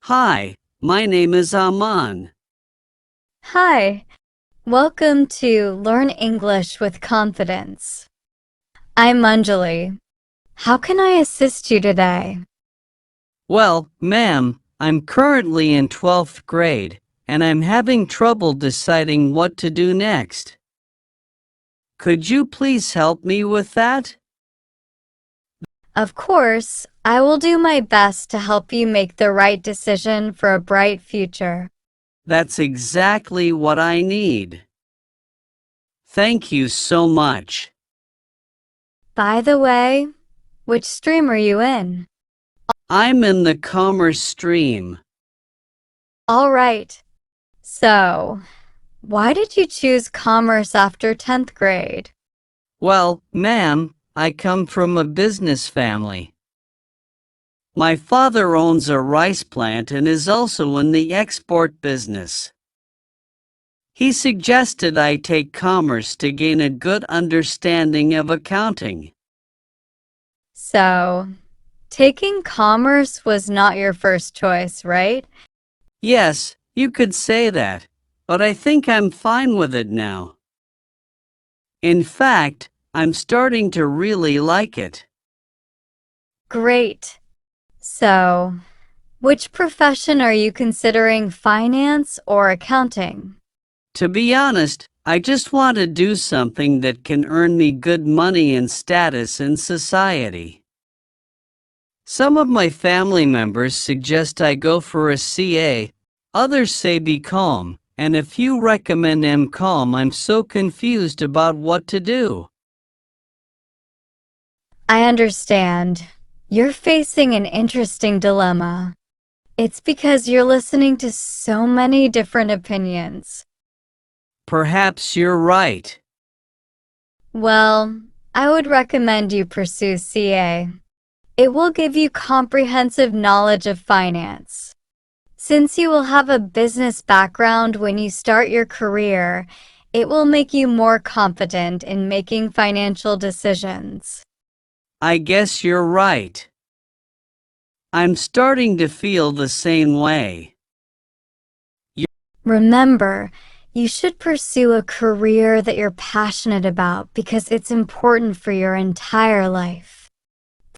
Hi, my name is Aman. Hi, welcome to Learn English with Confidence. I'm Anjali. How can I assist you today? Well, ma'am, I'm currently in 12th grade, and I'm having trouble deciding what to do next. Could you please help me with that? Of course, I will do my best to help you make the right decision for a bright future. That's exactly what I need. Thank you so much. By the way, which stream are you in? I'm in the commerce stream. All right. So, why did you choose commerce after 10th grade? Well, ma'am, I come from a business family. My father owns a rice plant and is also in the export business. He suggested I take commerce to gain a good understanding of accounting. So, taking commerce was not your first choice, right? Yes, you could say that, but I think I'm fine with it now. In fact, I'm starting to really like it. Great. So, which profession are you considering, finance or accounting? To be honest, I just want to do something that can earn me good money and status in society. Some of my family members suggest I go for a CA, others say BCom, and a few recommend MCom. I'm so confused about what to do. I understand. You're facing an interesting dilemma. It's because you're listening to so many different opinions. Perhaps you're right. Well, I would recommend you pursue CA. It will give you comprehensive knowledge of finance. Since you will have a business background when you start your career, it will make you more confident in making financial decisions. I guess you're right. I'm starting to feel the same way. Remember, you should pursue a career that you're passionate about because it's important for your entire life.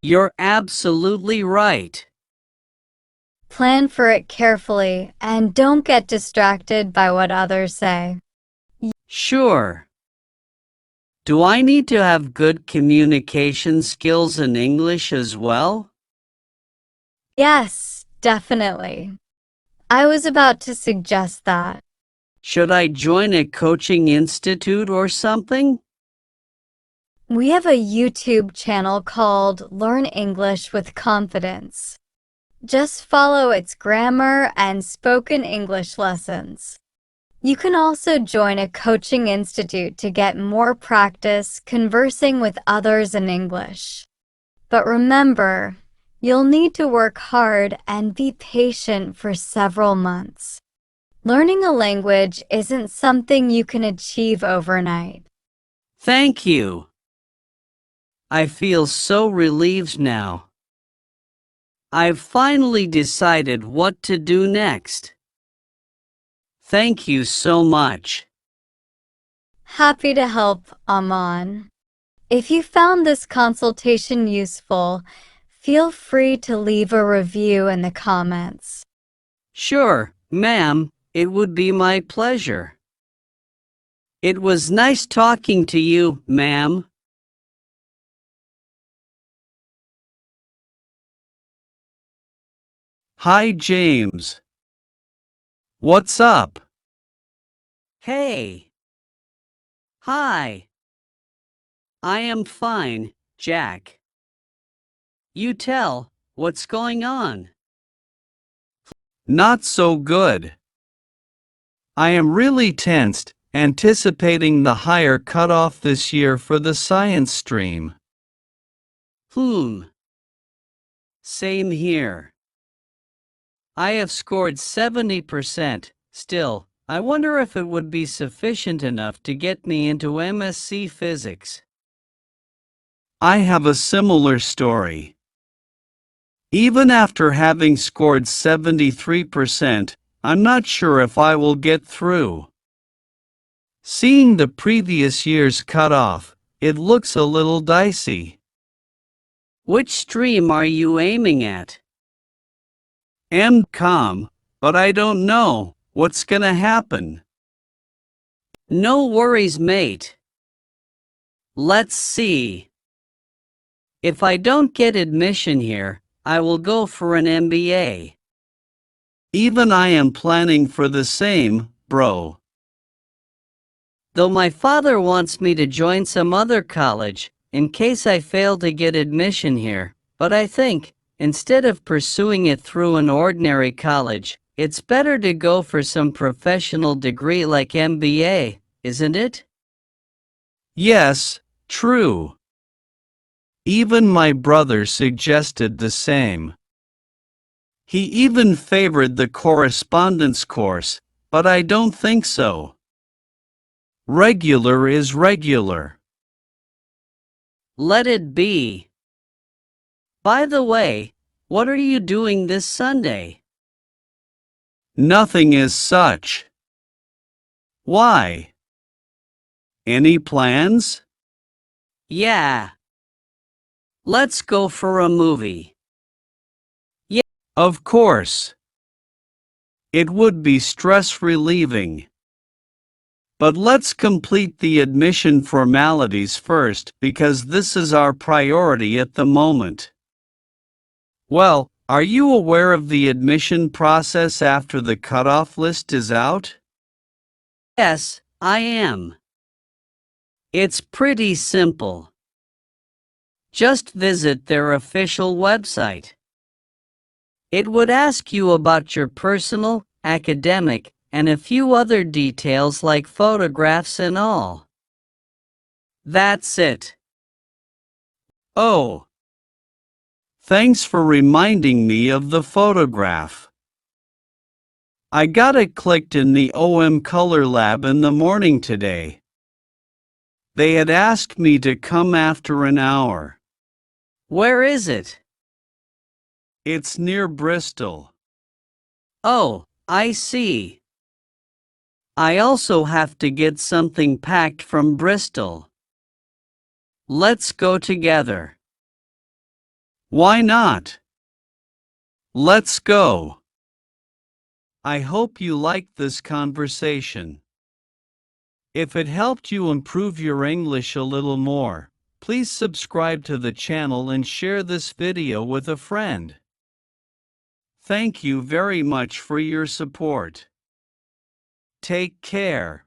You're absolutely right. Plan for it carefully and don't get distracted by what others say. Sure. Do I need to have good communication skills in English as well? Yes, definitely. I was about to suggest that. Should I join a coaching institute or something? We have a YouTube channel called Learn English with Confidence. Just follow its grammar and spoken English lessons. You can also join a coaching institute to get more practice conversing with others in English. But remember, you'll need to work hard and be patient for several months. Learning a language isn't something you can achieve overnight. Thank you. I feel so relieved now. I've finally decided what to do next. Thank you so much. Happy to help, Aman. If you found this consultation useful, feel free to leave a review in the comments. Sure, ma'am, it would be my pleasure. It was nice talking to you, ma'am. Hi, James. What's up? Hey. Hi. I am fine, Jack. You tell, what's going on? Not so good. I am really tensed, anticipating the higher cutoff this year for the science stream. Hmm. Same here. I have scored 70%. Still, I wonder if it would be sufficient enough to get me into MSc Physics. I have a similar story. Even after having scored 73%, I'm not sure if I will get through. Seeing the previous year's cutoff, it looks a little dicey. Which stream are you aiming at? M.Com, but I don't know what's gonna happen. No worries, mate. Let's see. If I don't get admission here, I will go for an MBA. Even I am planning for the same, bro. Though my father wants me to join some other college, in case I fail to get admission here, but I think, instead of pursuing it through an ordinary college, it's better to go for some professional degree like MBA, isn't it? Yes, true. Even my brother suggested the same. He even favored the correspondence course, but I don't think so. Regular is regular. Let it be. By the way, what are you doing this Sunday? Nothing as such. Why? Any plans? Yeah. Let's go for a movie. Of course. It would be stress relieving. But let's complete the admission formalities first because this is our priority at the moment. Well, are you aware of the admission process after the cutoff list is out? Yes, I am. It's pretty simple. Just visit their official website. It would ask you about your personal, academic, and a few other details like photographs and all. That's it. Oh. Thanks for reminding me of the photograph. I got it clicked in the OM Color Lab in the morning today. They had asked me to come after an hour. Where is it? It's near Bristol. Oh, I see. I also have to get something packed from Bristol. Let's go together. Why not? Let's go. I hope you liked this conversation. If it helped you improve your English a little more, please subscribe to the channel and share this video with a friend. Thank you very much for your support. Take care.